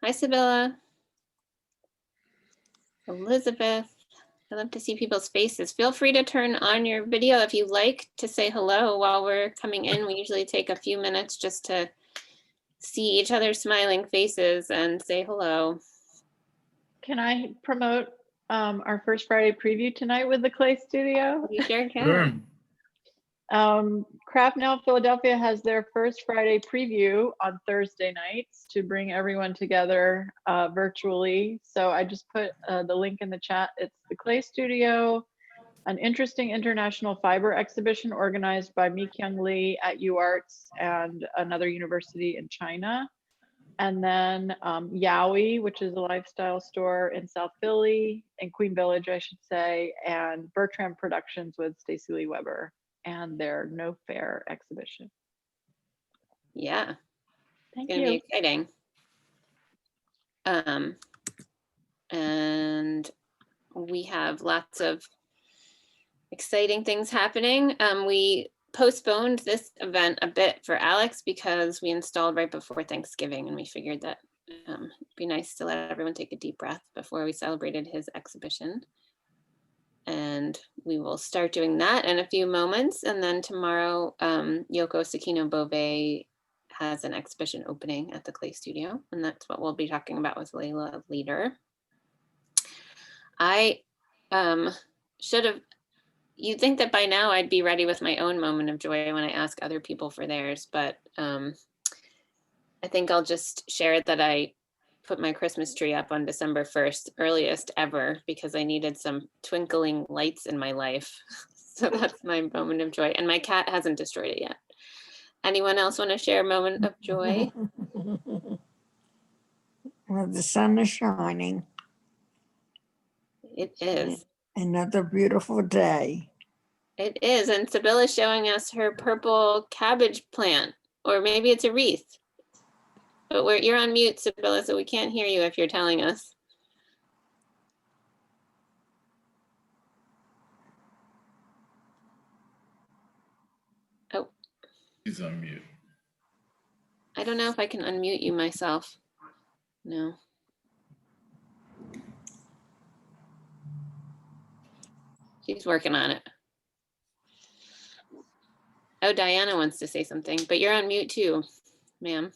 Hi, Sibylla. Elizabeth. I love to see people's faces. Feel free to turn on your video if you like to say hello while we're coming in. We usually take a few minutes just to see each other's smiling faces and say hello. Can I promote our First Friday preview tonight with the Clay Studio? You sure can. Craft Now Philadelphia has their First Friday preview on Thursday nights to bring everyone together virtually. So I just put the link in the chat. It's the Clay Studio, an interesting international fiber exhibition organized by Mi-Kyung Lee at UArts and another university in China. And then Yowie, which is a lifestyle store in South Philly, in Queen Village, I should say, and Bertram Productions with Stacey Lee Weber and their No Fair exhibition. Yeah, Thank it's gonna you. be exciting. And we have lots of exciting things happening. We postponed this event a bit for Alex because we installed right before Thanksgiving, and we figured that it'd be nice to let everyone take a deep breath before we celebrated his exhibition. And we will start doing that in a few moments. And then tomorrow, Yoko Sakino Bove has an exhibition opening at the Clay Studio, and that's what we'll be talking about with Layla later. I should have, you'd think that by now I'd be ready with my own moment of joy when I ask other people for theirs, but I think I'll just share that I put my Christmas tree up on December 1st, earliest ever, because I needed some twinkling lights in my life. So that's my moment of joy. And my cat hasn't destroyed it yet. Anyone else want to share a moment of joy? Well, the sun is shining. It is. Another beautiful day. It is. And Sibylla's showing us her purple cabbage plant, or maybe it's a wreath. But you're on mute, Sibylla, so we can't hear you if you're telling us. Oh. She's on mute. I don't know if I can unmute you myself. No. She's working on it. Oh, Diana wants to say something, but you're on mute too, ma'am.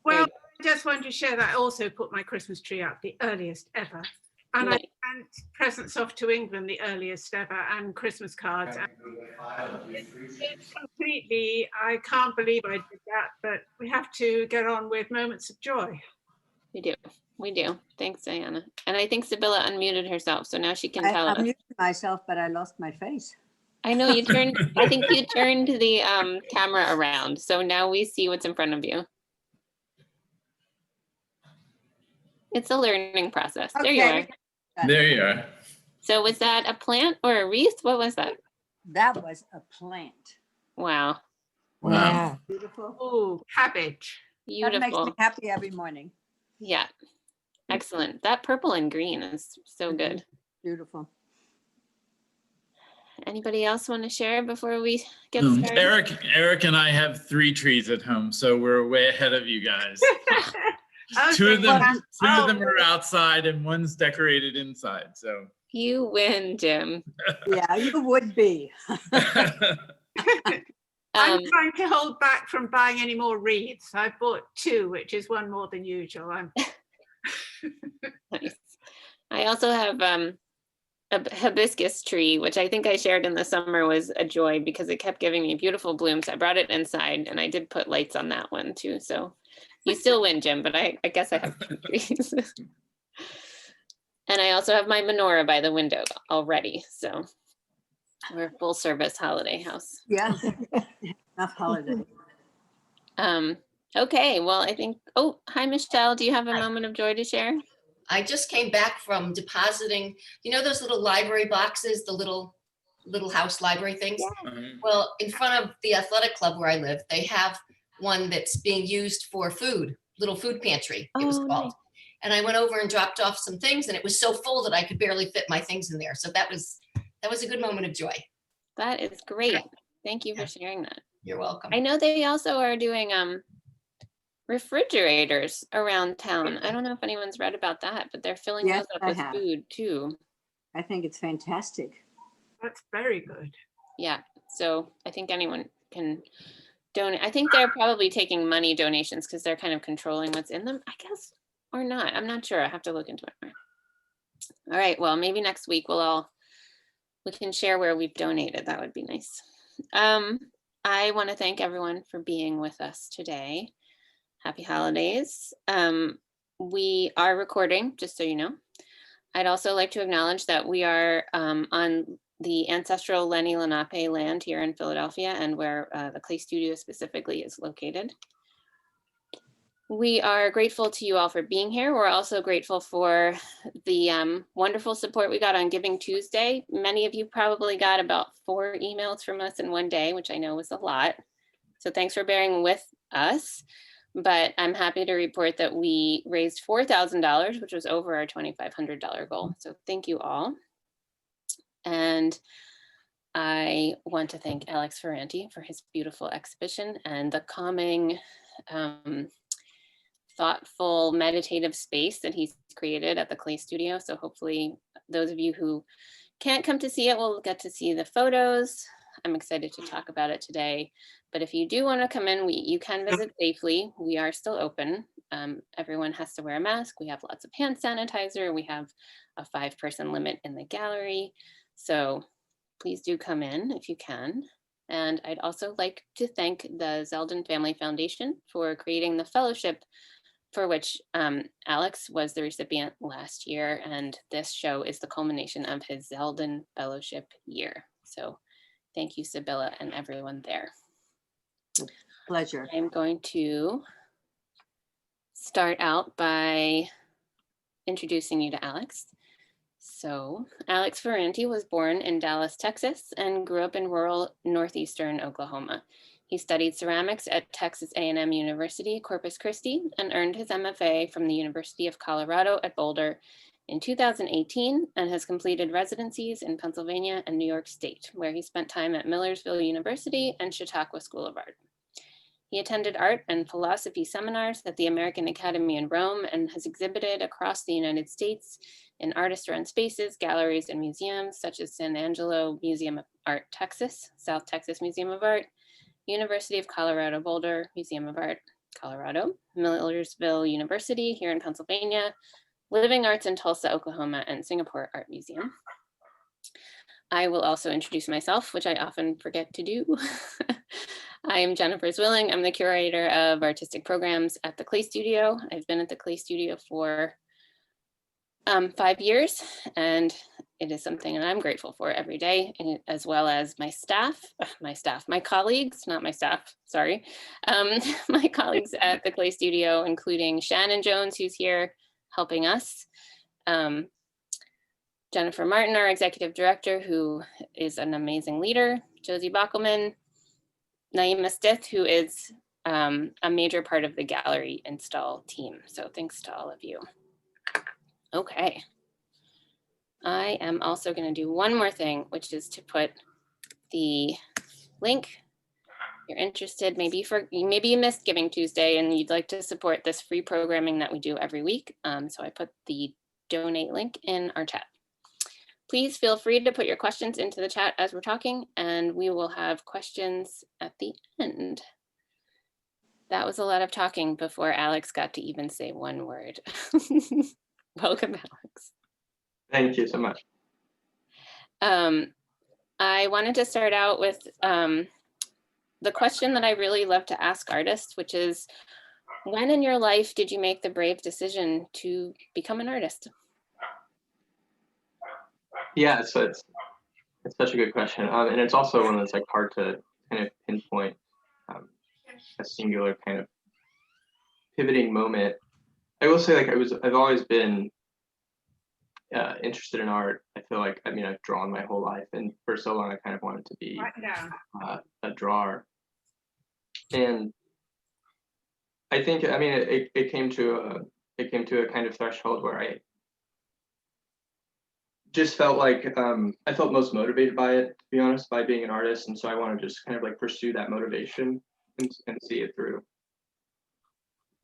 Well, I just wanted to share that I also put my Christmas tree up, the earliest ever. And Nice. I sent presents off to England, the earliest ever, and Christmas cards. And it's completely, I can't believe I did that, but we have to get on with moments of joy. We do. We do. Thanks, Diana. And I think Sibylla unmuted herself, so now she can tell us. I muted myself, but I lost my face. I know you turned, I think you turned the camera around, so now we see what's in front of you. It's a learning process. There you are. There you are. So was that a plant or a wreath? What was that? That was a plant. Wow. Wow. Beautiful. Oh, cabbage. Beautiful. That makes me happy every morning. Yeah. Excellent. That purple and green is so good. Beautiful. Anybody else want to share before we get started? Eric and I have 3 trees at home, so we're way ahead of you guys. Two of them are outside and one's decorated inside. So you win, Jim. Yeah, you would be. I'm trying to hold back from buying any more wreaths. I bought 2, which is one more than usual. Nice. I also have a hibiscus tree, which I think I shared in the summer was a joy because it kept giving me beautiful blooms. I brought it inside and I did put lights on that one too. So you still win, Jim, but I guess I have 2 trees. And I also have my menorah by the window already. So we're a full service holiday house. Yeah, enough holiday. Okay, well, I think, oh, hi, Michelle. Do you have a moment of joy to share? I just came back from depositing, you know, those little library boxes, the little house library things? Yeah. Well, in front of the athletic club where I live, they have one that's being used for food, little food pantry, it was called. Nice. And I went over and dropped off some things and it was so full that I could barely fit my things in there. So that was a good moment of joy. That is great. Thank you for sharing that. You're welcome. I know they also are doing refrigerators around town. I don't know if anyone's read about that, but they're filling Yes, those up I with have. food too. I think it's fantastic. That's very good. Yeah, so I think anyone can donate. I think they're probably taking money donations because they're kind of controlling what's in them, I guess, or not. I'm not sure. I have to look into it more. All right, well, maybe next week we can share where we've donated. That would be nice. I want to thank everyone for being with us today. Happy holidays. We are recording, just so you know. I'd also like to acknowledge that we are on the ancestral Lenni Lenape land here in Philadelphia, and where the Clay Studio specifically is located. We are grateful to you all for being here. We're also grateful for the wonderful support we got on Giving Tuesday. Many of you probably got about 4 emails from us in one day, which I know was a lot. So thanks for bearing with us. But I'm happy to report that we raised $4,000, which was over our $2,500 goal. So thank you all. And I want to thank Alex Ferrante for his beautiful exhibition and the calming, thoughtful, meditative space that he's created at the Clay Studio. So hopefully those of you who can't come to see it will get to see the photos. I'm excited to talk about it today. But if you do want to come in, you can visit safely. We are still open. Everyone has to wear a mask. We have lots of hand sanitizer. We have a 5-person limit in the gallery. So please do come in if you can. And I'd also like to thank the Zeldin Family Foundation for creating the fellowship for which Alex was the recipient last year. And this show is the culmination of his Zeldin Fellowship year. So thank you, Sibylla, and everyone there. Pleasure. I'm going to start out by introducing you to Alex. So Alex Ferrante was born in Dallas, Texas, and grew up in rural northeastern Oklahoma. He studied ceramics at Texas A&M University, Corpus Christi, and earned his MFA from the University of Colorado at Boulder in 2018, and has completed residencies in Pennsylvania and New York State, where he spent time at Millersville University and Chautauqua School of Art. He attended art and philosophy seminars at the American Academy in Rome and has exhibited across the United States in artist-run spaces, galleries, and museums such as San Angelo Museum of Art, Texas, South Texas Museum of Art, University of Colorado Boulder Museum of Art, Colorado, Millersville University here in Pennsylvania, Living Arts in Tulsa, Oklahoma, and Singapore Art Museum. I will also introduce myself, which I often forget to do. I am Jennifer Zwilling. I'm the curator of artistic programs at the Clay Studio. I've been at the Clay Studio for 5 years, and it is something that I'm grateful for every day, and as well as my colleagues, not my staff, sorry. My colleagues at the Clay Studio, including Shannon Jones, who's here helping us. Jennifer Martin, our executive director, who is an amazing leader. Josie Bockelman, Naima Stith, who is a major part of the gallery install team. So thanks to all of you. Okay. I am also going to do one more thing, which is to put the link. You're interested, maybe you missed Giving Tuesday and you'd like to support this free programming that we do every week. So I put the donate link in our chat. Please feel free to put your questions into the chat as we're talking, and we will have questions at the end. That was a lot of talking before Alex got to even say one word. Welcome, Alex. Thank you so much. I wanted to start out with the question that I really love to ask artists, which is, when in your life did you make the brave decision to become an artist? Yeah, so it's such a good question, and it's also one that's like hard to kind of pinpoint a singular kind of pivoting moment. I will say, like, I've always been interested in art. I feel like, I mean, I've drawn my whole life, and for so long I kind of wanted to be a drawer. And I think, I mean, it came to a kind of threshold where I just felt like I felt most motivated by it, to be honest, by being an artist, and so I want to just kind of like pursue that motivation and see it through.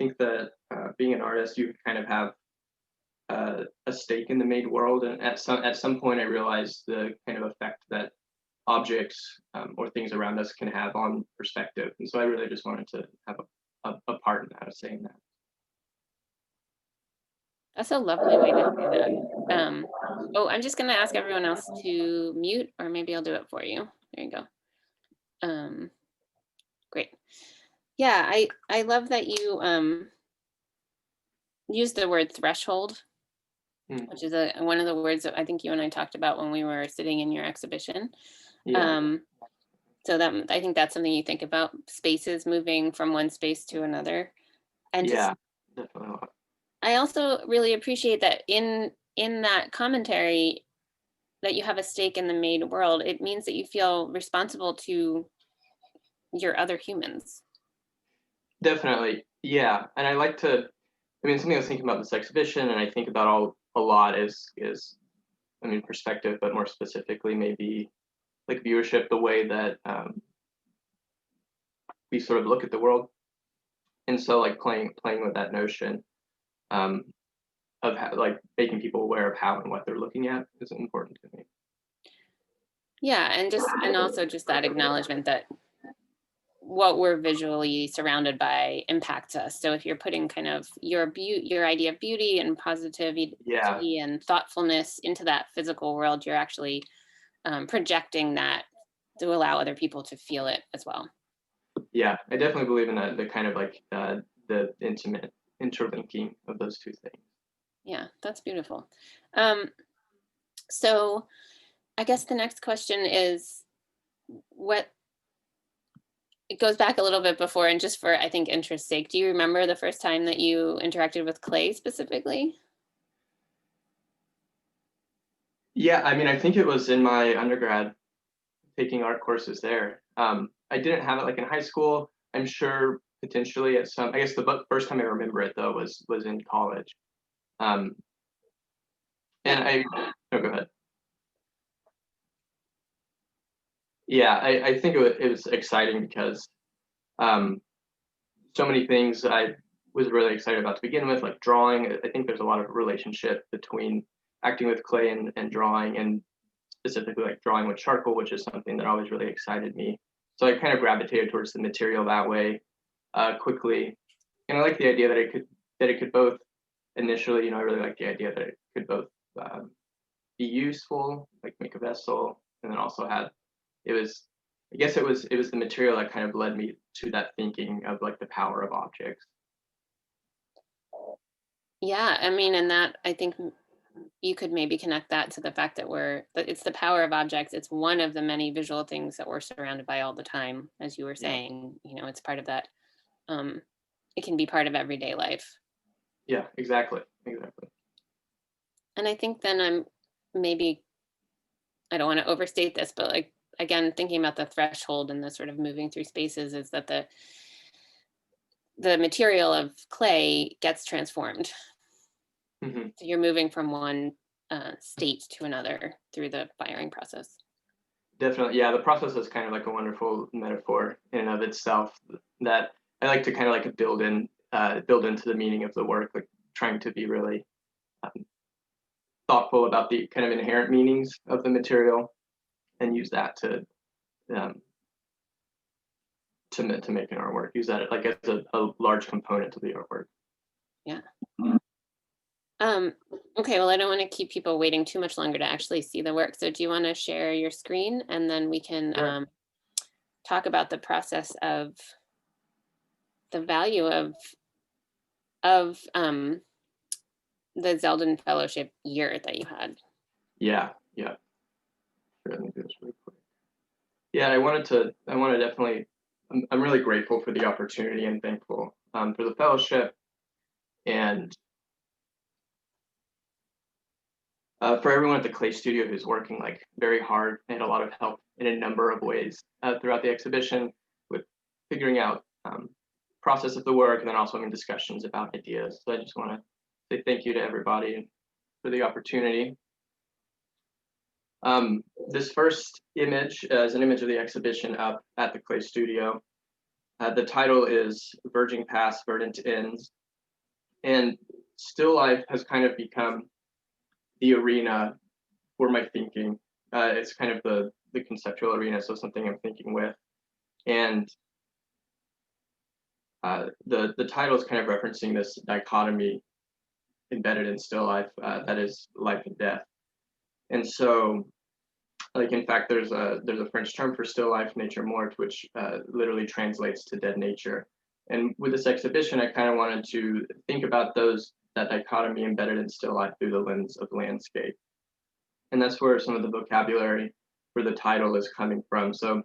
think that being an artist, you kind of have a stake in the made world, and at some point I realized the kind of effect that objects or things around us can have on perspective, and so I really just wanted to have a part in that, of saying that. That's a lovely way to do that. Oh, I'm just gonna ask everyone else to mute, or maybe I'll do it for you. There you go. Great. Yeah, I love that you used the word threshold, which is one of the words that I think you and I talked about when we were sitting in your exhibition. Yeah. So that I think that's something you think about, spaces moving from one space to another. And Yeah, definitely. I also really appreciate that in that commentary that you have a stake in the made world. It means that you feel responsible to your other humans. Definitely, yeah. And I like to, I mean, something I was thinking about this exhibition, and I think about a lot is, I mean, perspective, but more specifically, maybe like viewership, the way that we sort of look at the world. And so, like playing with that notion of like making people aware of how and what they're looking at is important to me. Yeah, and also just that acknowledgement that what we're visually surrounded by impacts us. So if you're putting kind of your idea of beauty and positivity and thoughtfulness into that physical world, you're actually projecting that to allow other people to feel it as well. Yeah, I definitely believe in that, the kind of like the intimate interlinking of those two things. Yeah, that's beautiful. So I guess the next question is, it goes back a little bit before, and just for, I think, interest's sake, do you remember the first time that you interacted with clay specifically? Yeah, I mean, I think it was in my undergrad, taking art courses there. I didn't have it like in high school. I'm sure potentially at some, I guess the first time I remember it though was in college. And go ahead. Yeah, I think it was exciting because so many things I was really excited about to begin with, like drawing. I think there's a lot of relationship between acting with clay and drawing, and specifically like drawing with charcoal, which is something that always really excited me. So I kind of gravitated towards the material that way quickly. And I like the idea that it could both initially, I really like the idea that it could both be useful, like make a vessel, and then also I guess it was the material that kind of led me to that thinking of like the power of objects. Yeah, I mean, and that, I think you could maybe connect that to the fact that it's the power of objects. It's one of the many visual things that we're surrounded by all the time, as you were saying. It's part of that. It can be part of everyday life. Yeah, exactly. And I think then I don't want to overstate this, but like, again, thinking about the threshold and the sort of moving through spaces, is that the material of clay gets transformed. Mm-hmm. So you're moving from one state to another through the firing process. Definitely, yeah. The process is kind of like a wonderful metaphor in and of itself that I like to kind of like build into the meaning of the work, like trying to be really thoughtful about the kind of inherent meanings of the material, and use that to make an artwork. Use that like as a large component of the artwork. Yeah. Okay, well, I don't want to keep people waiting too much longer to actually see the work. So do you want to share your screen, and then we can talk about the process of the value of the Zeldin Fellowship year that you had? Yeah. Sure, let me do this really quick. Yeah, I want to definitely, I'm really grateful for the opportunity and thankful for the fellowship, and for everyone at the Clay Studio who's working like very hard. I had a lot of help in a number of ways throughout the exhibition with figuring out process of the work, and then also having discussions about ideas. So I just want to say thank you to everybody for the opportunity. This first image is an image of the exhibition up at the Clay Studio. The title is Verging Paths, Verdant Ends. And still life has kind of become the arena for my thinking. It's kind of the conceptual arena, so something I'm thinking with. And the title is kind of referencing this dichotomy embedded in still life, that is life and death. And so, like, in fact, there's a French term for still life, nature morte, which literally translates to dead nature. And with this exhibition, I kind of wanted to think about that dichotomy embedded in still life through the lens of landscape. And that's where some of the vocabulary for the title is coming from. So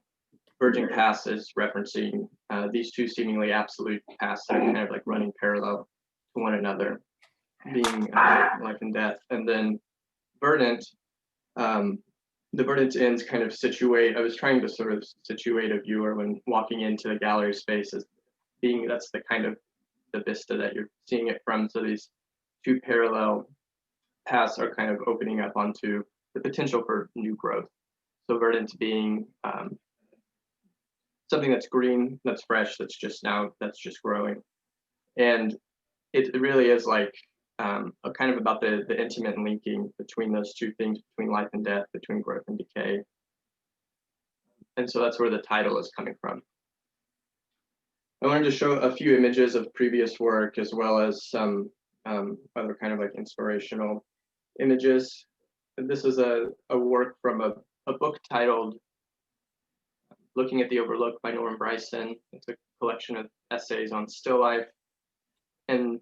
Verging Paths is referencing these two seemingly absolute paths that are kind of like running parallel to one another, being life and death. And then Verdant, the Verdant Ends kind of I was trying to sort of situate a viewer when walking into the gallery space as being, that's the kind of the vista that you're seeing it from. So these two parallel paths are kind of opening up onto the potential for new growth. So verdant being something that's green, that's fresh, that's just growing. And it really is like kind of about the intimate linking between those two things, between life and death, between growth and decay. And so that's where the title is coming from. I wanted to show a few images of previous work as well as some other kind of like inspirational images. And this is a work from a book titled Looking at the Overlooked by Norman Bryson. It's a collection of essays on still life. And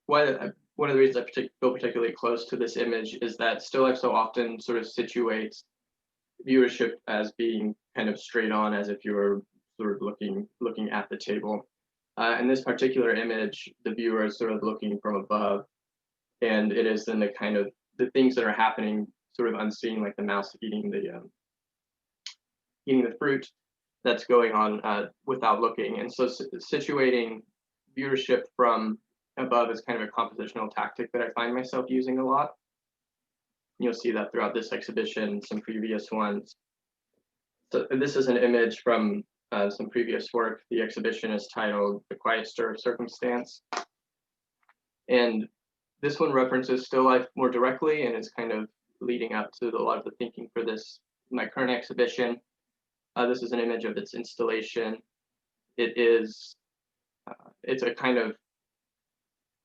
one of the reasons I feel particularly close to this image is that still life so often sort of situates viewership as being kind of straight on, as if you were sort of looking at the table. In this particular image, the viewer is sort of looking from above, and it is then the kind of the things that are happening sort of unseen, like the mouse eating the fruit that's going on without looking. And so situating viewership from above is kind of a compositional tactic that I find myself using a lot. You'll see that throughout this exhibition, some previous ones. So this is an image from some previous work. The exhibition is titled The Quiester Circumstance. And this one references still life more directly, and is kind of leading up to a lot of the thinking for my current exhibition. This is an image of its installation. It's a kind of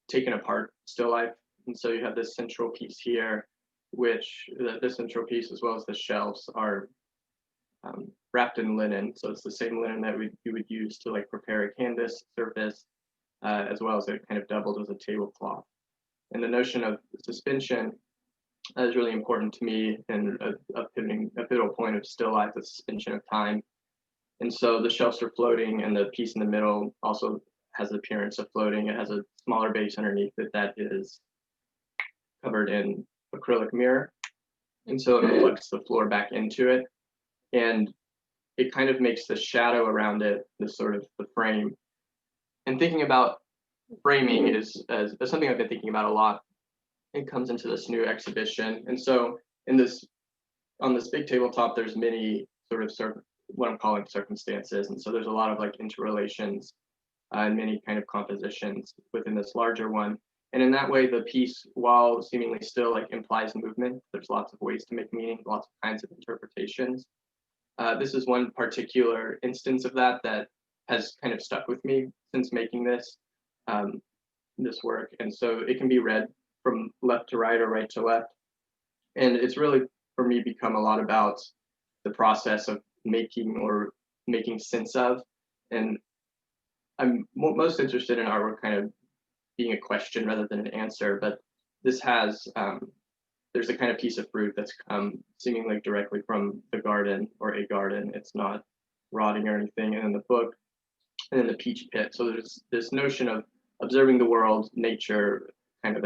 taken apart still life. And so you have this central piece here, which this central piece, as well as the shelves, are wrapped in linen. So it's the same linen that you would use to like prepare a canvas surface, as well as it kind of doubled as a tablecloth. And the notion of suspension is really important to me, and a pivotal point of still life, the suspension of time. And so the shelves are floating, and the piece in the middle also has the appearance of floating. It has a smaller base underneath it that is covered in acrylic mirror. And so it reflects the floor back into it. And it kind of makes the shadow around it, the frame. And thinking about framing is something I've been thinking about a lot. It comes into this new exhibition. And so on this big tabletop, there's many sort of what I'm calling circumstances. And so there's a lot of like interrelations and many kind of compositions within this larger one. And in that way, the piece, while seemingly still like implies movement, there's lots of ways to make meaning, lots of kinds of interpretations. This is one particular instance of that has kind of stuck with me since making this work. And so it can be read from left to right or right to left. And it's really, for me, become a lot about the process of making sense of. And I'm most interested in artwork kind of being a question rather than an answer, but this has, there's a kind of piece of fruit that's come seemingly directly from the garden or a garden. It's not rotting or anything. And then the book, and then the peach pit. So there's this notion of observing the world, nature, kind of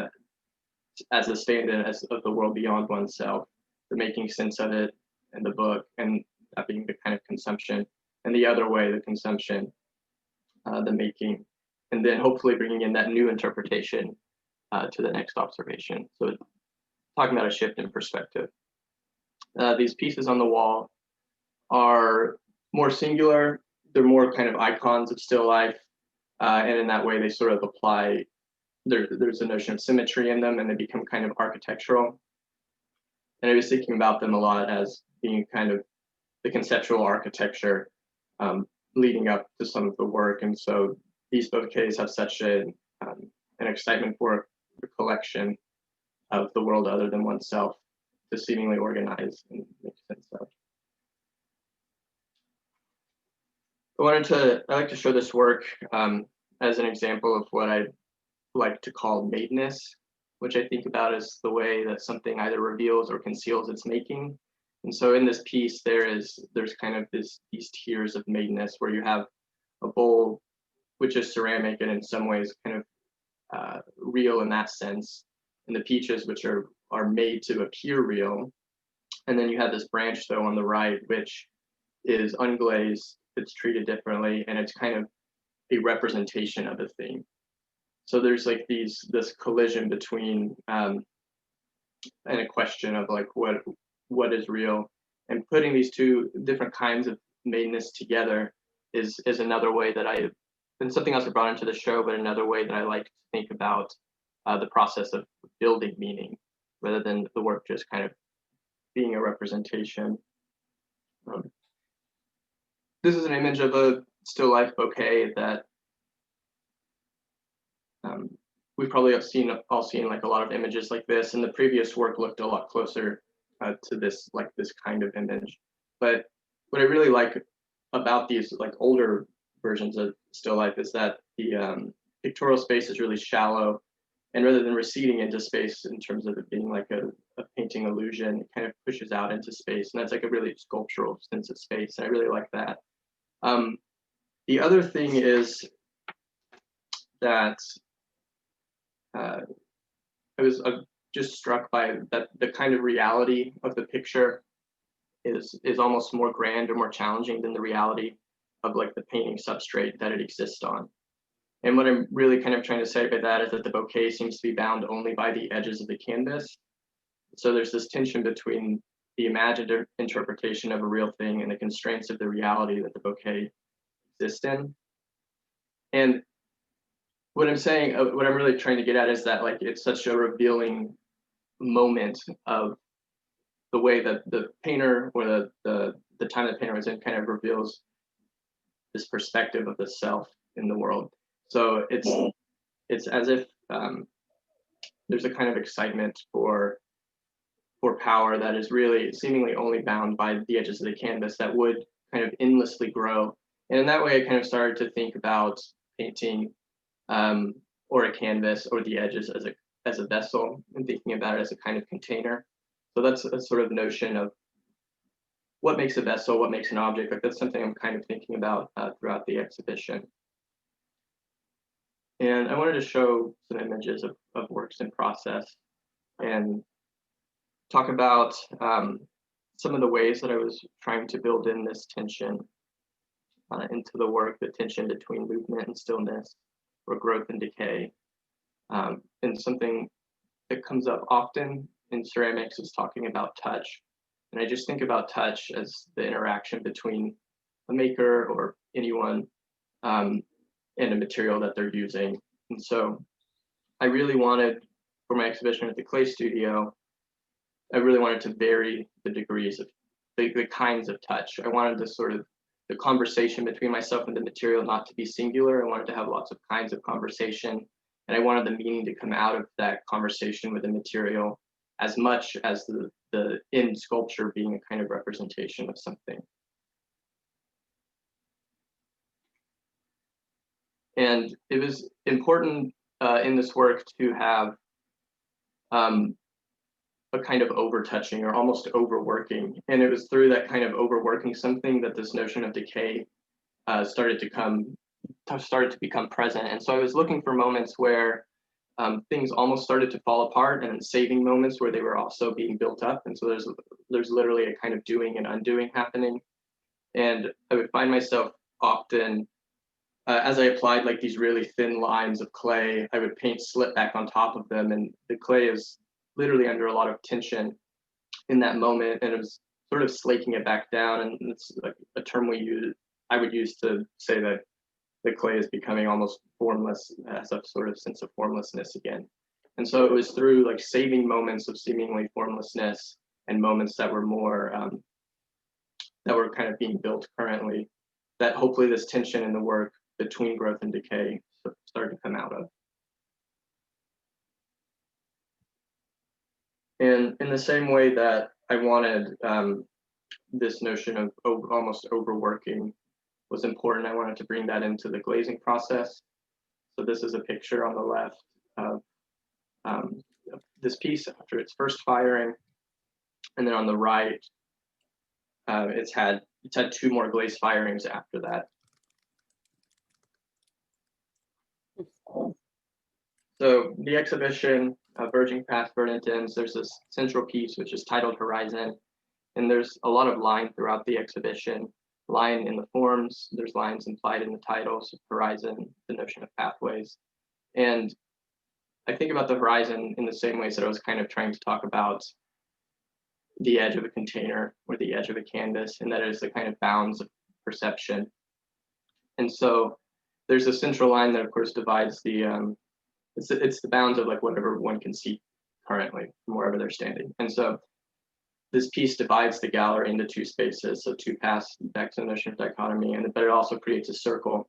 as a stand-in of the world beyond oneself, the making sense of it, and the book, and that being the kind of consumption, and the other way, the consumption, the making, and then hopefully bringing in that new interpretation to the next observation. So talking about a shift in perspective. These pieces on the wall are more singular, they're more kind of icons of still life, and in that way they sort of apply. There's a notion of symmetry in them, and they become kind of architectural. And I was thinking about them a lot as being kind of the conceptual architecture leading up to some of the work. And so these bouquets have such an excitement for the collection of the world other than oneself to seemingly organize and make sense of. I like to show this work as an example of what I like to call madeness, which I think about as the way that something either reveals or conceals its making. And so in this piece, there's kind of these tiers of madeness where you have a bowl, which is ceramic and in some ways kind of real in that sense, and the peaches, which are made to appear real. And then you have this branch though on the right, which is unglazed, it's treated differently, and it's kind of a representation of a thing. So there's like this collision between and a question of like what is real, and putting these two different kinds of madeness together is another way that and something else I brought into the show, but another way that I like to think about the process of building meaning rather than the work just kind of being a representation. This is an image of a still life bouquet that we probably have all seen like a lot of images like this, and the previous work looked a lot closer to this kind of image. But what I really like about these like older versions of still life is that the pictorial space is really shallow, and rather than receding into space in terms of it being like a painting illusion, it kind of pushes out into space, and that's like a really sculptural sense of space, and I really like that. The other thing is that I was just struck by that the kind of reality of the picture is almost more grand or more challenging than the reality of like the painting substrate that it exists on. And what I'm really kind of trying to say by that is that the bouquet seems to be bound only by the edges of the canvas. So there's this tension between the imagined interpretation of a real thing and the constraints of the reality that the bouquet exists in. And what I'm saying, what I'm really trying to get at is that like it's such a revealing moment of the way that the painter or the time the painter was in kind of reveals this perspective of the self in the world. So it's as if there's a kind of excitement for power that is really seemingly only bound by the edges of the canvas that would kind of endlessly grow. And in that way, I kind of started to think about painting or a canvas or the edges as a vessel, and thinking about it as a kind of container. So that's a sort of notion of what makes a vessel, what makes an object. Like that's something I'm kind of thinking about throughout the exhibition. And I wanted to show some images of works in process and talk about some of the ways that I was trying to build in this tension into the work, the tension between movement and stillness, or growth and decay. And something that comes up often in ceramics is talking about touch. And I just think about touch as the interaction between a maker or anyone and a material that they're using. And so I really wanted, for my exhibition at the Clay Studio, I really wanted to vary the degrees of the kinds of touch. I wanted to sort of the conversation between myself and the material not to be singular. I wanted to have lots of kinds of conversation, and I wanted the meaning to come out of that conversation with the material as much as the end sculpture being a kind of representation of something. And it was important in this work to have a kind of overtouching or almost overworking. And it was through that kind of overworking something that this notion of decay started to become present. And so I was looking for moments where things almost started to fall apart, and saving moments where they were also being built up. And so there's literally a kind of doing and undoing happening. And I would find myself often, as I applied like these really thin lines of clay, I would paint slip back on top of them, and the clay is literally under a lot of tension in that moment, and it was sort of slaking it back down. And it's like a term I I would use to say that the clay is becoming almost formless, has a sort of sense of formlessness again. And so it was through like saving moments of seemingly formlessness and moments that were more, that were kind of being built currently, that hopefully this tension in the work between growth and decay started to come out of. And in the same way that I wanted this notion of almost overworking was important, I wanted to bring that into the glazing process. So this is a picture on the left of this piece after its first firing, and then on the right, it's had 2 more glaze firings after that. So the exhibition, Verging Paths, Verdant Ends, there's this central piece which is titled Horizon, and there's a lot of line throughout the exhibition. Line in the forms, there's lines implied in the titles, horizon, the notion of pathways. And I think about the horizon in the same ways that I was kind of trying to talk about the edge of a container or the edge of a canvas, and that is the kind of bounds of perception. And so there's a central line that of course divides the, it's the bounds of like whatever one can see currently from wherever they're standing. And so this piece divides the gallery into 2 spaces, so 2 paths, back to the notion of dichotomy, but it also creates a circle,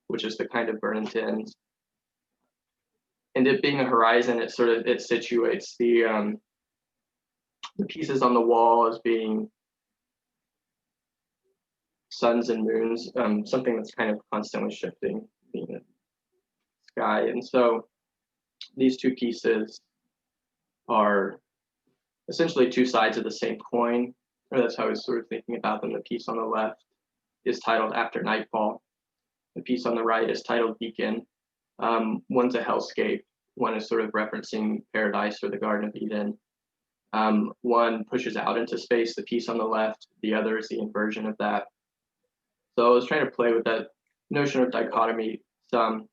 which is the kind of Verdant Ends. And it being a horizon, it situates the pieces on the wall as being suns and moons, something that's kind of constantly shifting, being the sky. And so these 2 pieces are essentially 2 sides of the same coin, or that's how I was sort of thinking about them. The piece on the left is titled After Nightfall. The piece on the right is titled Beacon. One's a hellscape. One is sort of referencing paradise or the Garden of Eden. One pushes out into space, the piece on the left. The other is the inversion of that. So I was trying to play with that notion of dichotomy some.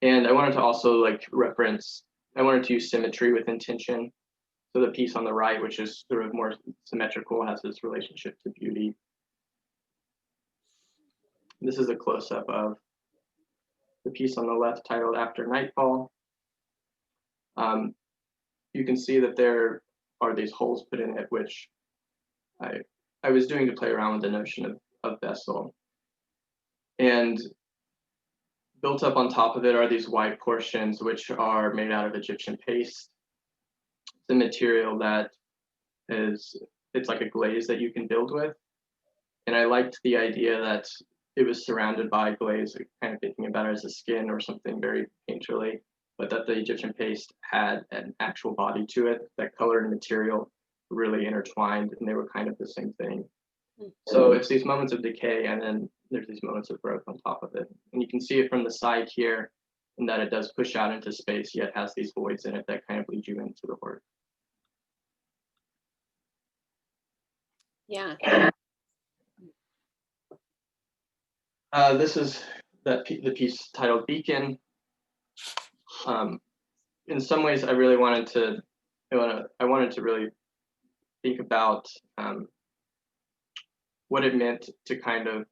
And I wanted to also like reference, I wanted to use symmetry with intention. So the piece on the right, which is sort of more symmetrical, has this relationship to beauty. This is a close-up of the piece on the left titled After Nightfall. You can see that there are these holes put in it, which I was doing to play around with the notion of vessel. And built up on top of it are these white portions, which are made out of Egyptian paste. The material that it's like a glaze that you can build with. And I liked the idea that it was surrounded by glaze, kind of thinking about it as a skin or something very painterly, but that the Egyptian paste had an actual body to it, that color and material really intertwined, and they were kind of the same thing. So it's these moments of decay, and then there's these moments of growth on top of it. And you can see it from the side here, in that it does push out into space, yet has these voids in it that kind of lead you into the work. Yeah. This is the piece titled Beacon. In some ways, I really wanted to, I wanted to really think about what it meant to kind of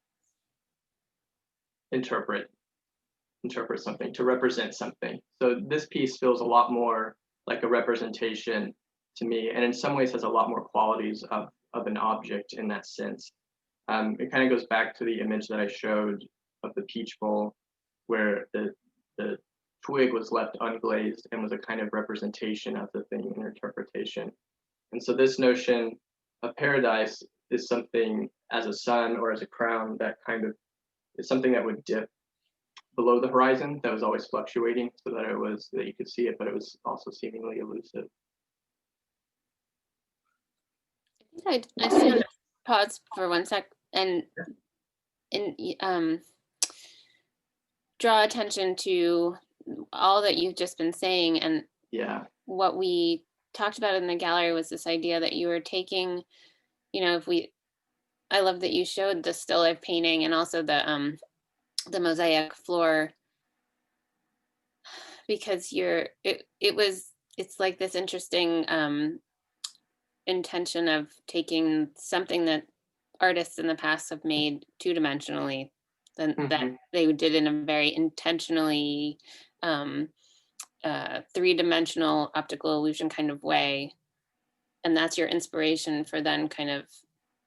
interpret something, to represent something. So this piece feels a lot more like a representation to me, and in some ways has a lot more qualities of an object in that sense. It kind of goes back to the image that I showed of the peach bowl, where the twig was left unglazed and was a kind of representation of the thing in interpretation. And so this notion of paradise is something as a sun or as a crown that kind of is something that would dip below the horizon, that was always fluctuating, so that you could see it, but it was also seemingly elusive. I just want to pause for 1 sec and draw attention to all that you've just been saying. And yeah, what we talked about in the gallery was this idea that you were taking, I love that you showed the still life painting and also the mosaic floor, because it's like this interesting intention of taking something that artists in the past have made two-dimensionally, then that Mhm. they did in a very intentionally three-dimensional optical illusion kind of way. And that's your inspiration for then kind of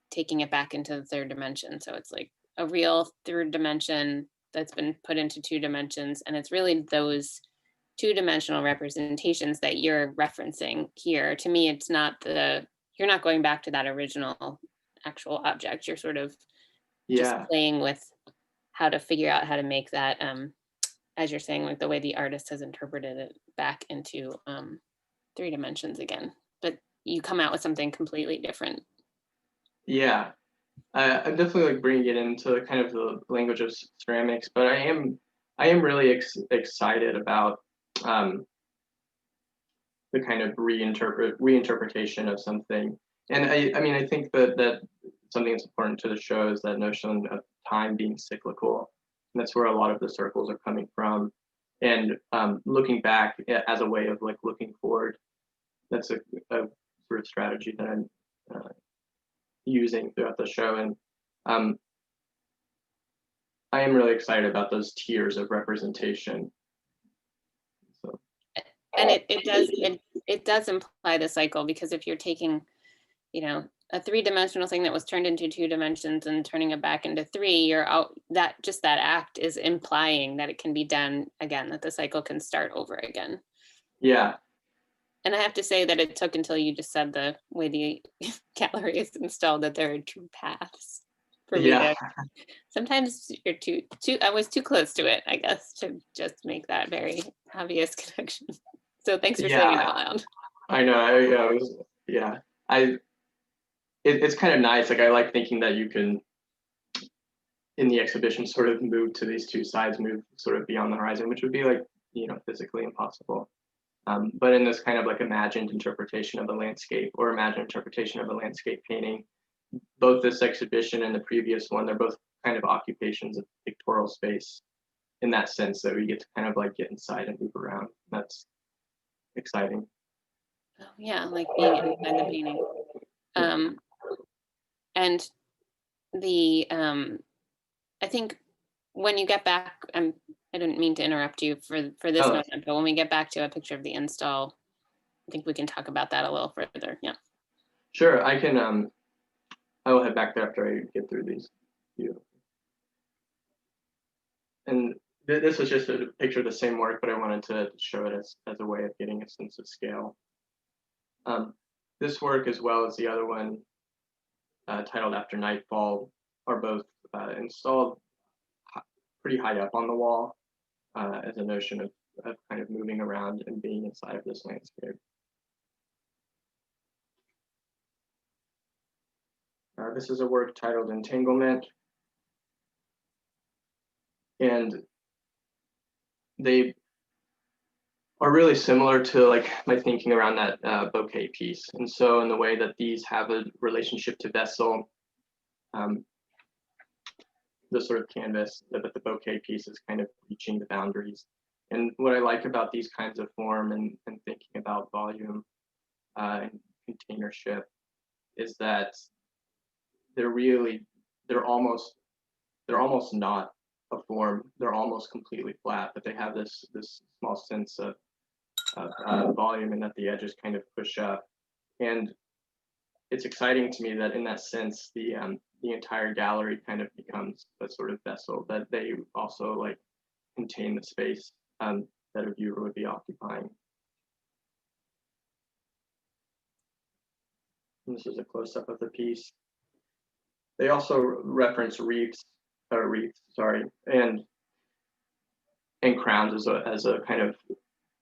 taking it back into the third dimension. So it's like a real third dimension that's been put into two dimensions. And it's really those two-dimensional representations that you're referencing here. To me, it's not you're not going back to that original actual object. You're sort of just Yeah. playing with how to figure out how to make that, as you're saying, like the way the artist has interpreted it back into three dimensions again. But you come out with something completely different. Yeah. I'm definitely like bringing it into kind of the language of ceramics, but I am really excited about the kind of reinterpretation of something. And I mean, I think that something that's important to the show is that notion of time being cyclical. And that's where a lot of the circles are coming from. And looking back as a way of like looking forward. That's a sort of strategy that I'm using throughout the show. And I am really excited about those tiers of representation. So. And it does imply the cycle, because if you're taking, you know, a three-dimensional thing that was turned into two dimensions and turning it back into three, you're out, that just that act is implying that it can be done again, that the cycle can start over again. Yeah. And I have to say that it took until you just said the way the gallery is installed that there are two paths for me to, sometimes you're too I was too close to it, I guess, to just make that very obvious connection. So thanks for saying it out loud. I know. It's kind of nice. Like I like thinking that you can, in the exhibition, sort of move to these two sides, move sort of beyond the horizon, which would be like, you know, physically impossible. But in this kind of like imagined interpretation of the landscape, or imagined interpretation of a landscape painting, both this exhibition and the previous one, they're both kind of occupations of pictorial space in that sense, that we get to kind of like get inside and move around. That's exciting. Oh, yeah, like being inside the painting. And the I think when you get back, I didn't mean to interrupt you for this moment, but when we get back to a picture of the install, I think we can talk about that a little further. Yeah. Sure, I can. I will head back there after I get through these. And this was just a picture of the same work, but I wanted to show it as a way of getting a sense of scale. This work, as well as the other one, titled After Nightfall, are both installed pretty high up on the wall, as a notion of kind of moving around and being inside of this landscape. This is a work titled Entanglement, and they are really similar to like my thinking around that bouquet piece. And so in the way that these have a relationship to vessel, the sort of canvas, that the bouquet piece is kind of reaching the boundaries. And what I like about these kinds of form and thinking about volume and containership is that they're almost not a form. They're almost completely flat, but they have this small sense of volume, and that the edges kind of push up. And it's exciting to me that in that sense, the entire gallery kind of becomes a sort of vessel, that they also like contain the space that a viewer would be occupying. And this is a close-up of the piece. They also reference wreaths, and crowns as a kind of,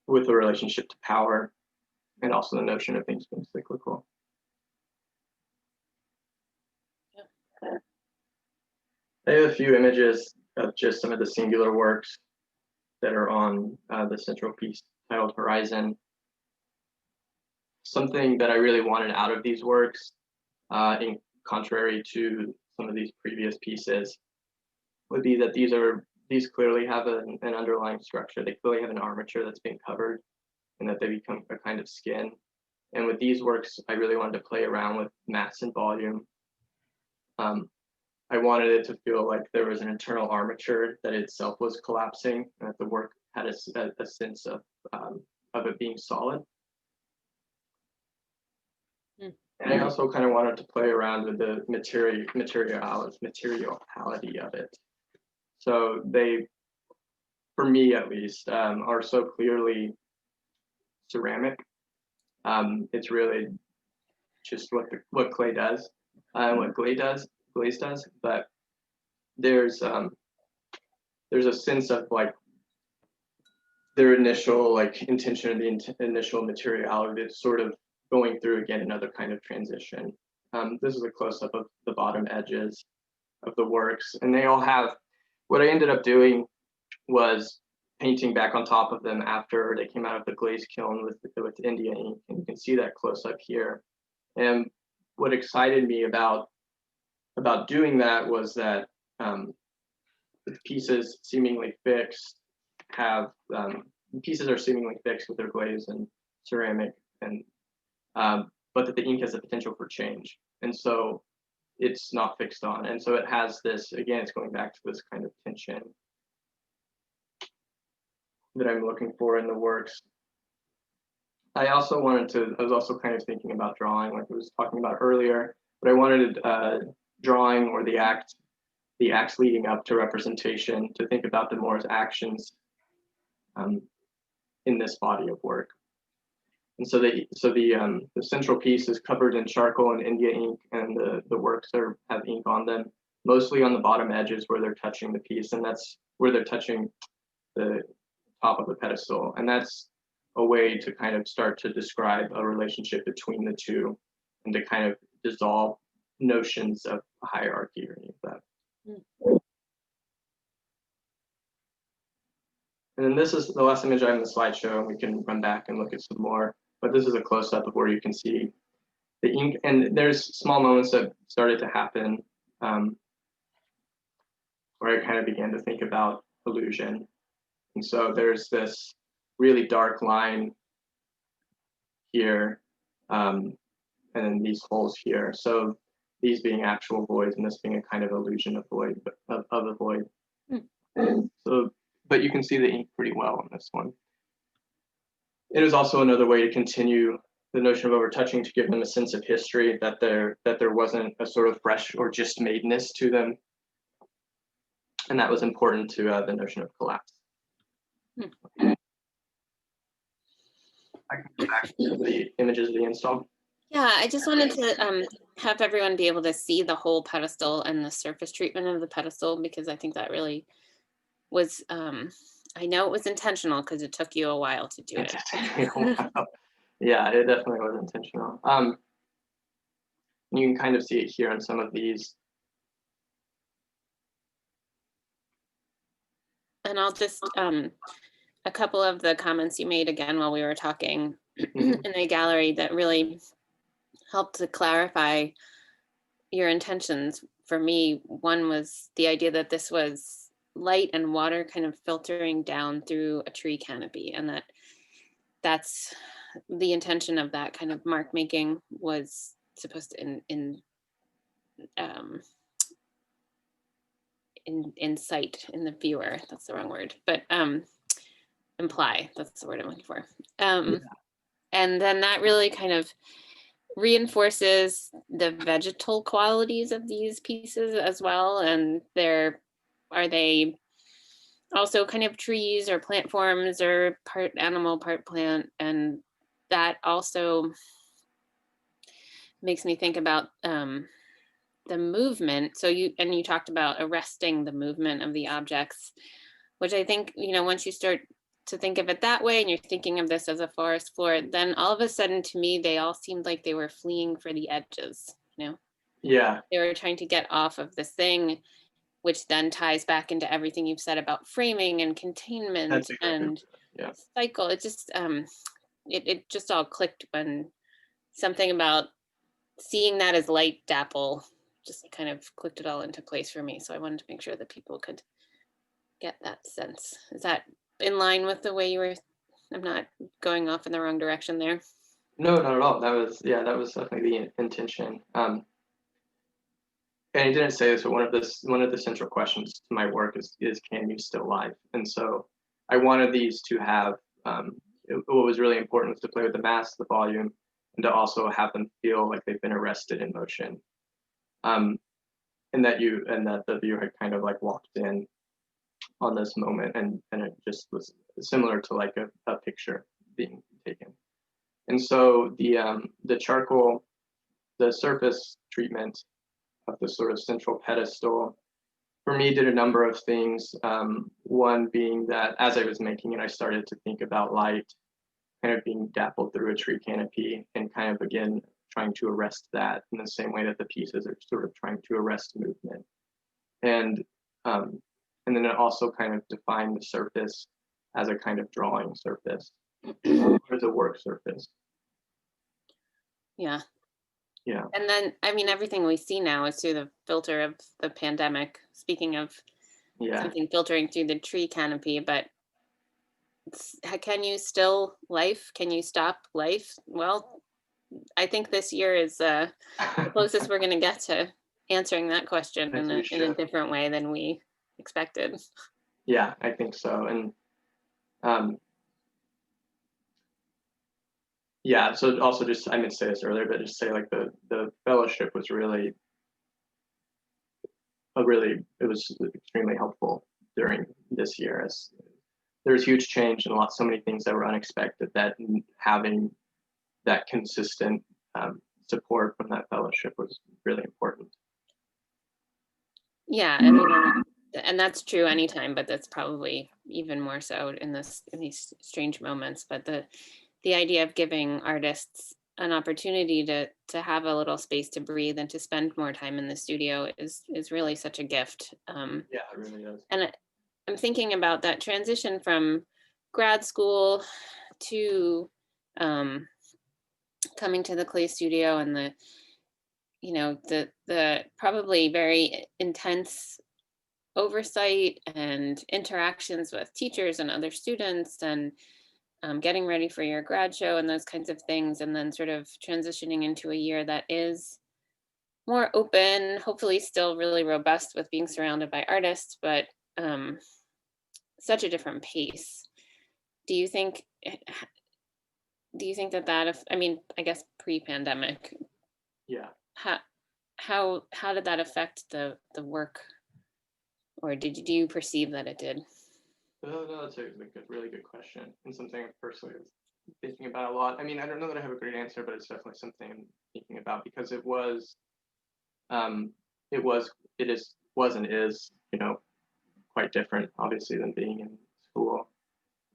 with a relationship to power, and also the notion of things being cyclical. I have a few images of just some of the singular works that are on the central piece titled Horizon. Something that I really wanted out of these works, in contrary to some of these previous pieces, would be that these clearly have an underlying structure. They clearly have an armature that's been covered, and that they become a kind of skin. And with these works, I really wanted to play around with mass and volume, I wanted it to feel like there was an internal armature that itself was collapsing, and that the work had a sense of it being solid. And I also kind of wanted to play around with the materiality of it. So they, for me at least, are so clearly ceramic. It's really just what clay does, what glaze does. But there's a sense of like their initial like intention, or the initial materiality that's sort of going through again another kind of transition. This is a close-up of the bottom edges of the works, and they all have, what I ended up doing was painting back on top of them after they came out of the glaze kiln with India ink, and you can see that close up here. And what excited me about doing that was that the pieces seemingly fixed pieces are seemingly fixed with their glaze and ceramic, and but that the ink has the potential for change, and so it's not fixed on, and so it has this, again, it's going back to this kind of tension that I'm looking for in the works. I was also kind of thinking about drawing, like I was talking about earlier, but I wanted drawing, or the acts leading up to representation, to think about them more as actions in this body of work. And so the central piece is covered in charcoal and India ink, and the works have ink on them, mostly on the bottom edges where they're touching the piece, and that's where they're touching the top of the pedestal. And that's a way to kind of start to describe a relationship between the two, and to kind of dissolve notions of hierarchy or any of that. And then this is the last image I have in the slideshow, and we can run back and look at some more. But this is a close-up of where you can see the ink, and there's small moments that started to happen where I kind of began to think about illusion. And so there's this really dark line here, and then these holes here. So these being actual voids, and this being a kind of illusion of void, of a void. So, but you can see the ink pretty well on this one. It is also another way to continue the notion of overtouching, to give them a sense of history, that there wasn't a sort of fresh or just madeness to them, and that was important to the notion of collapse. I can go back to the images of the install. Yeah, I just wanted to have everyone be able to see the whole pedestal and the surface treatment of the pedestal, because I think that really was, I know it was intentional because it took you a while to do it. Yeah, it definitely was intentional. You can kind of see it here on some of these. And I'll just, a couple of the comments you made again while we were talking in the gallery that really helped to clarify your intentions for me. One was the idea that this was light and water kind of filtering down through a tree canopy, and that's the intention of that kind of mark making, was supposed to incite in the viewer, that's the wrong word, but imply, that's the word I'm looking for. And then that really kind of reinforces the vegetal qualities of these pieces as well. And are they also kind of trees or plant forms, or part animal, part plant? And that also makes me think about the movement. So you talked about arresting the movement of the objects, which I think, once you start to think of it that way, and you're thinking of this as a forest floor, then all of a sudden, to me, they all seemed like they were fleeing for the edges, Yeah. They were trying to get off of this thing, which then ties back into everything you've said about framing and containment and cycle. It just, it just all clicked when something about seeing that as light dapple just kind of clicked it all into place for me. So I wanted to make sure that people could get that sense. Is that in line with the way you were? I'm not going off in the wrong direction there. No, not at all. That was definitely the intention. And then this is a and I didn't say this, but one of the central questions to my work is can you still life? And so I wanted these to have, what was really important was to play with the mass, the volume, and to also have them feel like they've been arrested in motion. And that the viewer had kind of like walked in on this moment, and it just was similar to like a picture being taken. And so the charcoal, the surface treatment of the sort of central pedestal, for me, did a number of things. One being that as I was making it, I started to think about light kind of being dappled through a tree canopy, and kind of again trying to arrest that in the same way that the pieces are sort of trying to arrest movement. And then it also kind of defined the surface as a kind of drawing surface, or as a work surface. Yeah. Yeah. And then, I mean, everything we see now is through the filter of the pandemic. Speaking of something filtering through the tree canopy, but can you still life? Can you stop life? Well, I think this year is the closest we're going to get to answering that question in a different way than we expected. Yeah, I think so. And yeah, so also just, I meant to say this earlier, but just say like the fellowship was really it was extremely helpful during this year, as there was huge change and so many things that were unexpected, that having that consistent support from that fellowship was really important. Yeah, I mean, and that's true anytime, but that's probably even more so in these strange moments. But the idea of giving artists an opportunity to have a little space to breathe and to spend more time in the studio is really such a gift. Yeah, it really is. And I'm thinking about that transition from grad school to coming to the clay studio, and the probably very intense oversight and interactions with teachers and other students, and getting ready for your grad show and those kinds of things, and then sort of transitioning into a year that is more open, hopefully still really robust with being surrounded by artists, but such a different pace. Do you think that I mean, I guess pre-pandemic, yeah, how did that affect the work, or do you perceive that it did? No, that's a really good question, and something I personally was thinking about a lot. I mean, I don't know that I have a great answer, but it's definitely something I'm thinking about, because it was and is, quite different, obviously, than being in school.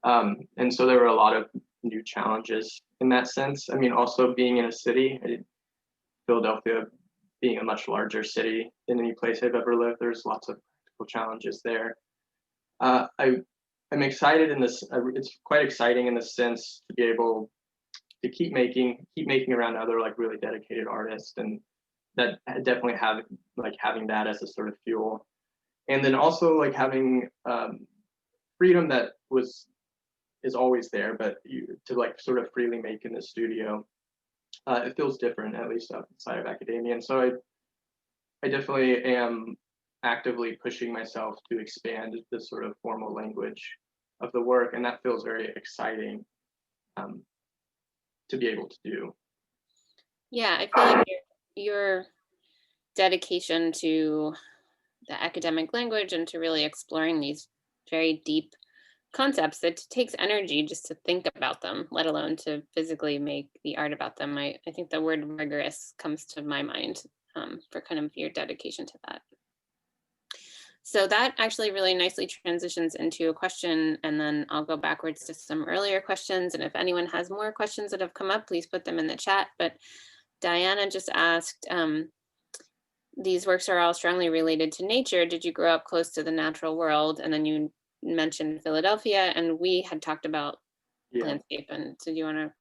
And so there were a lot of new challenges in that sense. I mean, also being in a city, Philadelphia being a much larger city than any place I've ever lived, there's lots of practical challenges there. I'm excited in this. It's quite exciting in the sense to be able to keep making around other like really dedicated artists, and that definitely having that as a sort of fuel, and then also like having freedom that is always there, but to like sort of freely make in the studio, it feels different, at least outside of academia. And so I definitely am actively pushing myself to expand the sort of formal language of the work, and that feels very exciting to be able to do. Yeah, I feel like your dedication to the academic language and to really exploring these very deep concepts, it takes energy just to think about them, let alone to physically make the art about them. I think the word rigorous comes to my mind for kind of your dedication to that. So that actually really nicely transitions into a question, and then I'll go backwards to some earlier questions. And if anyone has more questions that have come up, please put them in the chat. But Diana just asked, these works are all strongly related to nature. Did you grow up close to the natural world? And then you mentioned Philadelphia, and we had talked about landscape. And so do you want to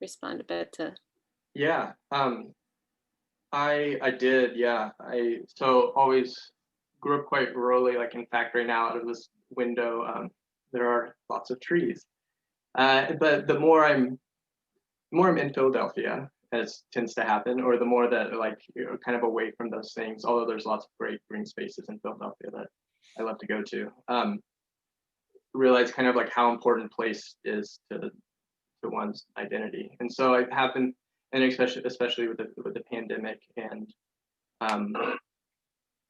respond a bit to? Yeah, I did. Yeah, so always grew up quite rurally. Like, in fact, right now out of this window, there are lots of trees. But the more I'm in Philadelphia, as tends to happen, or the more that like you're kind of away from those things, although there's lots of great green spaces in Philadelphia that I love to go to, realize kind of like how important place is to one's identity. And so I have been, and especially with the pandemic and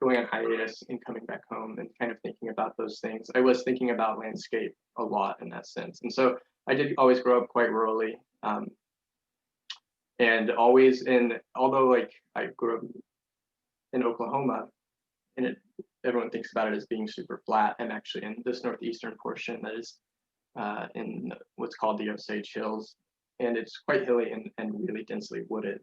going on hiatus and coming back home and kind of thinking about those things, I was thinking about landscape a lot in that sense. And so I did always grow up quite rurally, and always although like I grew up in Oklahoma, and everyone thinks about it as being super flat, I'm actually in this northeastern portion that is in what's called the Osage Hills, and it's quite hilly and really densely wooded.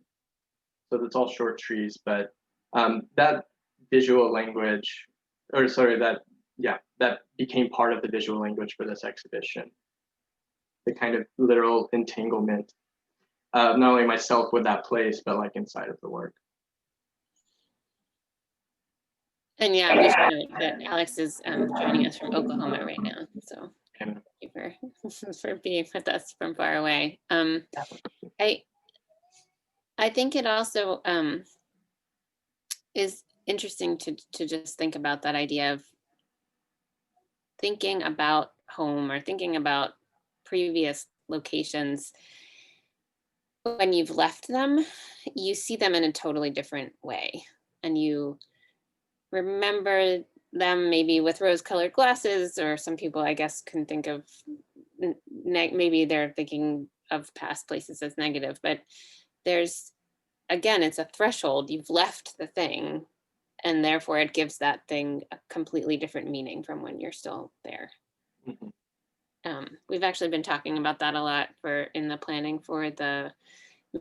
So it's all short trees, but that visual language, or sorry, that became part of the visual language for this exhibition. The kind of literal entanglement of not only myself with that place, but like inside of the work. And yeah, we should note that Alex is joining us from Oklahoma right now. So thank you for being with us from far away. I think it also is interesting to just think about that idea of thinking about home or thinking about previous locations. When you've left them, you see them in a totally different way, and you remember them maybe with rose-colored glasses, or some people, I guess, can think of maybe they're thinking of past places as negative, but there's, again, it's a threshold. You've left the thing, and therefore it gives that thing a completely different meaning from when you're still there. Mm-hmm. We've actually been talking about that a lot in the planning for the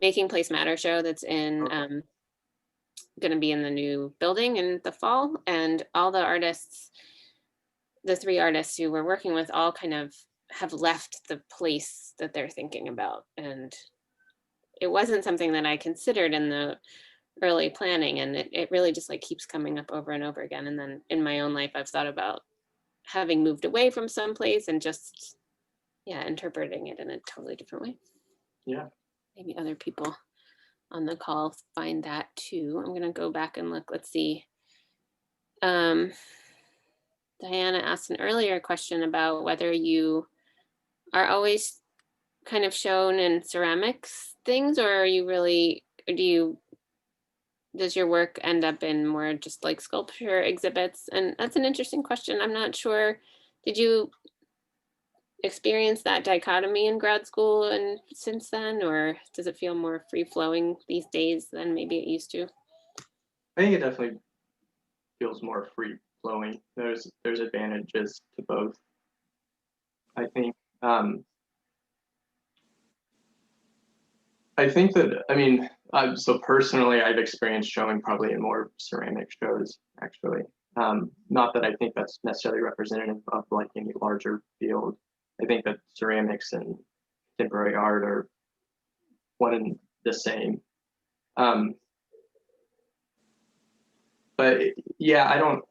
Making Place Matter show that's in going to be in the new building in the fall, and all the artists, the 3 artists who we're working with, all kind of have left the place that they're thinking about, and it wasn't something that I considered in the early planning, and it really just like keeps coming up over and over again. And then in my own life, I've thought about having moved away from some place and just interpreting it in a totally different way. Yeah, maybe other people on the call find that too. I'm gonna go back and look. Let's see. Diana asked an earlier question about whether you are always kind of shown in ceramics things, or are you really, does your work end up in more just like sculpture exhibits? And that's an interesting question. I'm not sure. Did you experience that dichotomy in grad school and since then, or does it feel more free flowing these days than maybe it used to? I think it definitely feels more free flowing. There's advantages to both. I think that, I mean, so personally, I've experienced showing probably in more ceramic shows, actually. Not that I think that's necessarily representative of like any larger field. I think that ceramics and contemporary art are one and the same. But yeah, I don't,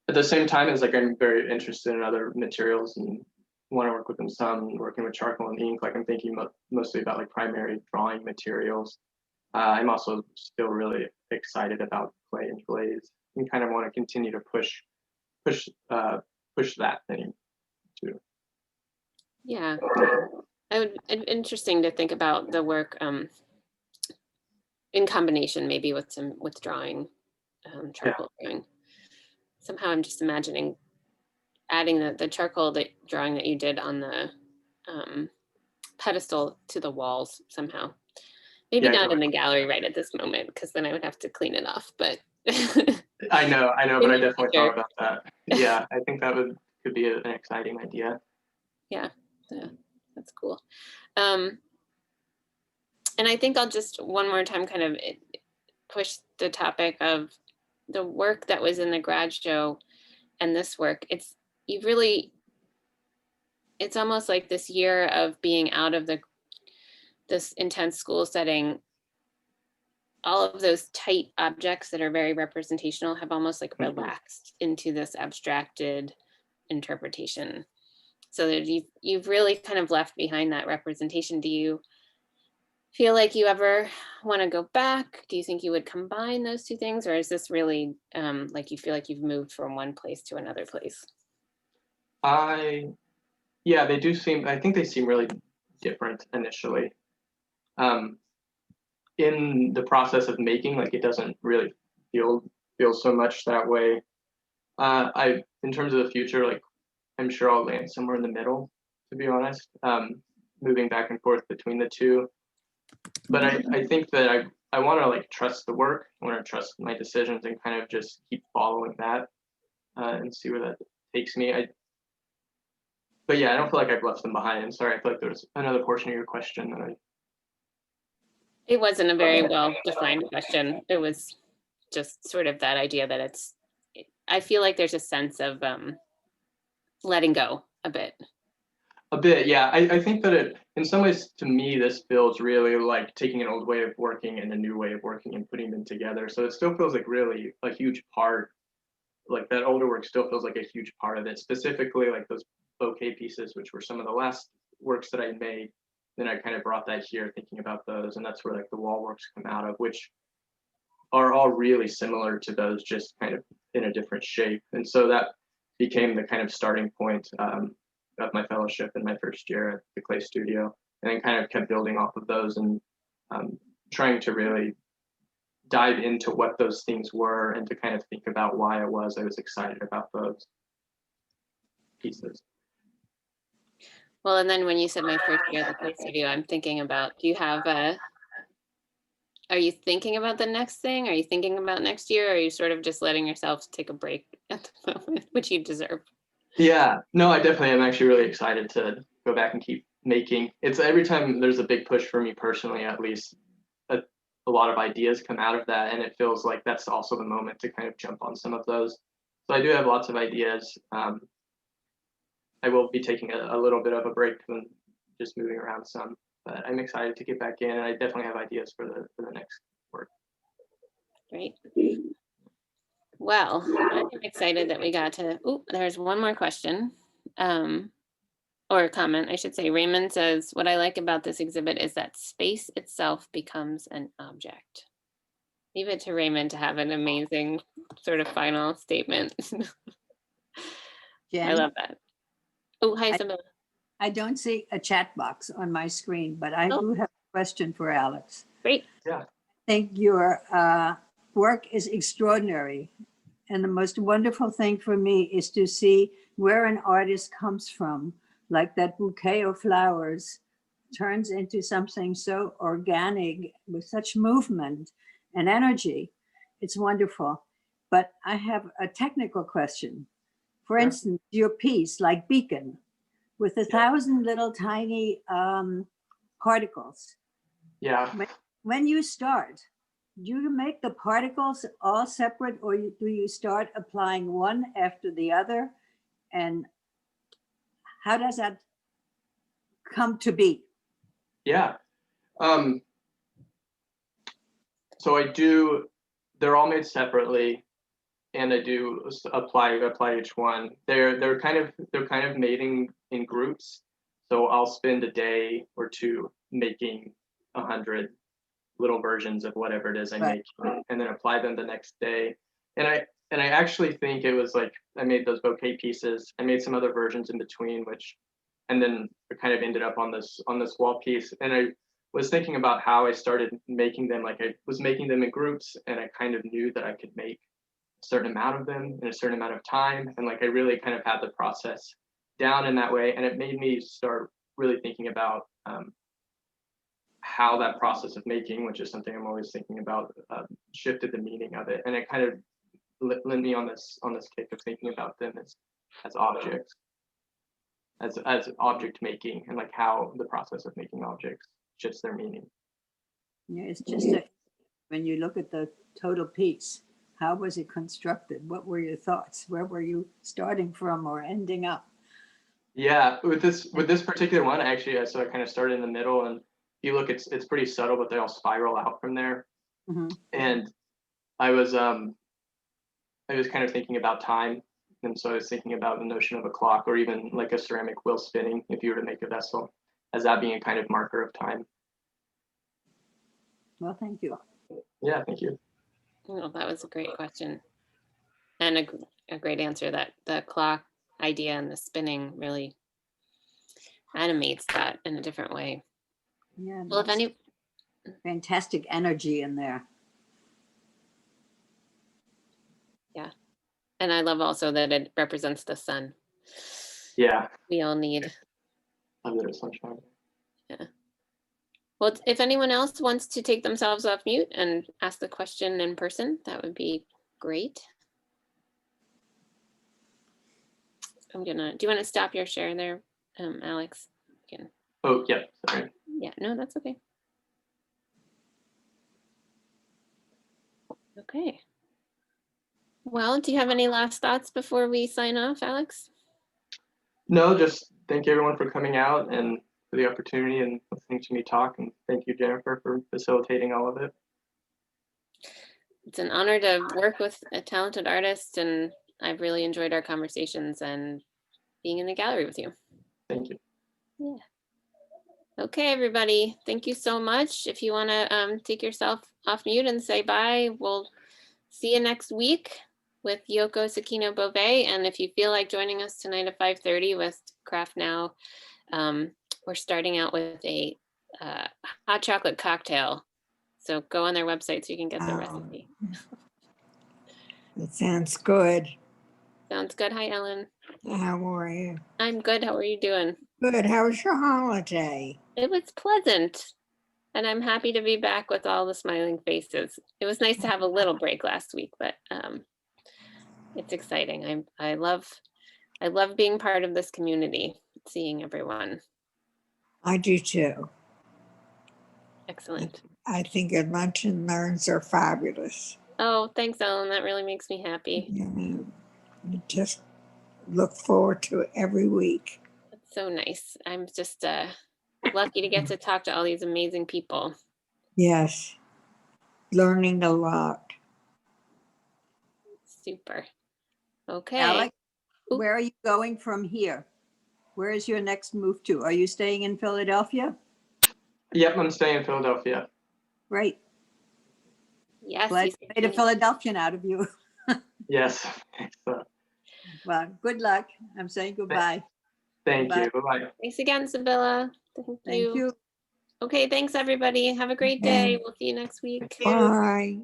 at the same time as like I'm very interested in other materials and want to work with them some, working with charcoal and ink, like I'm thinking mostly about like primary drawing materials. I'm also still really excited about clay and glaze, and kind of want to continue to push that thing too. Yeah, interesting to think about the work in combination maybe with drawing, charcoal drawing. Somehow I'm just imagining adding the charcoal drawing that you did on the pedestal to the walls somehow. Maybe not in the gallery right at this moment, because then I would have to clean it off, but. I know, but I definitely thought about that. Yeah, I think that could be an exciting idea. Yeah, that's cool. And I think I'll just one more time kind of push the topic of the work that was in the grad show and this work. It's almost like this year of being out of this intense school setting. All of those tight objects that are very representational have almost like relaxed into this abstracted interpretation, so that you've really kind of left behind that representation. Do you feel like you ever want to go back? Do you think you would combine those two things, or is this really like you feel like you've moved from one place to another place? Yeah, they do seem, I think they seem really different initially. In the process of making, like, it doesn't really feel so much that way. In terms of the future, like, I'm sure I'll land somewhere in the middle, to be honest, moving back and forth between the two. But I think that I want to, like, trust the work. I want to trust my decisions and kind of just keep following that and see where that takes me. But yeah, I don't feel like I've left them behind. I'm sorry, I feel like there was another portion of your question that I. It wasn't a very well defined question. It was just sort of that idea that I feel like there's a sense of letting go a bit. A bit, yeah. I think that in some ways, to me, this feels really like taking an old way of working and a new way of working and putting them together. So it still feels like really a huge part, like that older work still feels like a huge part of it, specifically like those bouquet pieces, which were some of the last works that I made. Then I kind of brought that here thinking about those, and that's where like the wall works come out of, which are all really similar to those, just kind of in a different shape. And so that became the kind of starting point of my fellowship in my first year at the clay studio, and then kind of kept building off of those and trying to really dive into what those things were and to kind of think about why I was excited about those pieces. Well, and then when you said my first year at the clay studio, I'm thinking about, are you thinking about the next thing? Are you thinking about next year? Or are you sort of just letting yourself take a break at the moment, which you deserve? Yeah, no, I definitely am actually really excited to go back and keep making. It's every time there's a big push for me personally, at least, a lot of ideas come out of that, and it feels like that's also the moment to kind of jump on some of those. So I do have lots of ideas. I will be taking a little bit of a break and just moving around some, but I'm excited to get back in, and I definitely have ideas for the next work. Great. Well, I'm excited that we got to, there's one more question, or comment, I should say. Raymond says, what I like about this exhibit is that space itself becomes an object. Leave it to Raymond to have an amazing sort of final statement. Jen, I love that. Oh, hi, Samantha. I don't see a chat box on my screen, but I do have a question for Alex. Great. Yeah. I think your work is extraordinary. And the most wonderful thing for me is to see where an artist comes from, like that bouquet of flowers turns into something so organic with such movement and energy. It's wonderful. But I have a technical question. For instance, your piece, like Beacon, with 1,000 little tiny particles. Yeah. When you start, do you make the particles all separate, or do you start applying one after the other? And how does that come to be? Yeah. So they're all made separately, and I do apply each one. They're kind of made in groups. So I'll spend a day or two making 100 little versions of whatever it is I make, and then apply them the next day. And I actually think it was like I made those bouquet pieces. I made some other versions in between, and then it kind of ended up on this wall piece. And I was thinking about how I started making them. Like, I was making them in groups, and I kind of knew that I could make a certain amount of them in a certain amount of time. And like, I really kind of had the process down in that way. And it made me start really thinking about how that process of making, which is something I'm always thinking about, shifted the meaning of it. And it kind of led me on this kick of thinking about them as objects, as object making, and like how the process of making objects shifts their meaning. Yeah, it's just when you look at the total piece, how was it constructed? What were your thoughts? Where were you starting from or ending up? Yeah, with this particular one, actually, so I kind of started in the middle, and you look, it's pretty subtle, but they all spiral out from there. Mm-hmm. And I was kind of thinking about time, and so I was thinking about the notion of a clock, or even like a ceramic wheel spinning, if you were to make a vessel, as that being a kind of marker of time. Well, thank you. Yeah, thank you. Well, that was a great question. And a great answer, that the clock idea and the spinning really animates that in a different way. Yeah, Well, if lots any, of fantastic energy in there. and I love also that it represents the sun. Yeah, We all need. a little sunshine. Well, if anyone else wants to take themselves off mute and ask the question in person, that would be great. Do you want to stop your share there, Alex? Oh, yeah, sorry. Yeah, no, that's okay. Okay. Well, do you have any last thoughts before we sign off, Alex? No, just thank everyone for coming out and for the opportunity and listening to me talk. And thank you, Jennifer, for facilitating all of it. It's an honor to work with a talented artist, and I've really enjoyed our conversations and being in the gallery with you. Thank you. Yeah. Okay, everybody. Thank you so much. If you want to take yourself off mute and say bye, we'll see you next week with Yoko Sakino Bove. And if you feel like joining us tonight at 5:30 with Craft Now, we're starting out with a hot chocolate cocktail. So go on their website so you can get the recipe. It sounds good. Sounds good. Hi, Ellen. How are you? I'm good. How are you doing? Good. How was your holiday? It was pleasant. And I'm happy to be back with all the smiling faces. It was nice to have a little break last week, but it's exciting. I love being part of this community, seeing everyone. I do too. Excellent. I think your lunch and learns are fabulous. Oh, thanks, Ellen. That really makes me happy. You just look forward to it every week. It's so nice. I'm just lucky to get to talk to all these amazing people. Yes. Learning a lot. Super. Okay. Alex, Oop. where are you going from here? Where is your next move to? Are you staying in Philadelphia? Yep, I'm staying in Philadelphia. Great. Yes. Glad you you made a Philadelphian out of you. Yes. Well, good luck. I'm saying goodbye. Thank Bye. you. Bye-bye. Thanks again, Sibylla. Thank you. Okay, thanks everybody. Have a great day. We'll see you next week. Bye.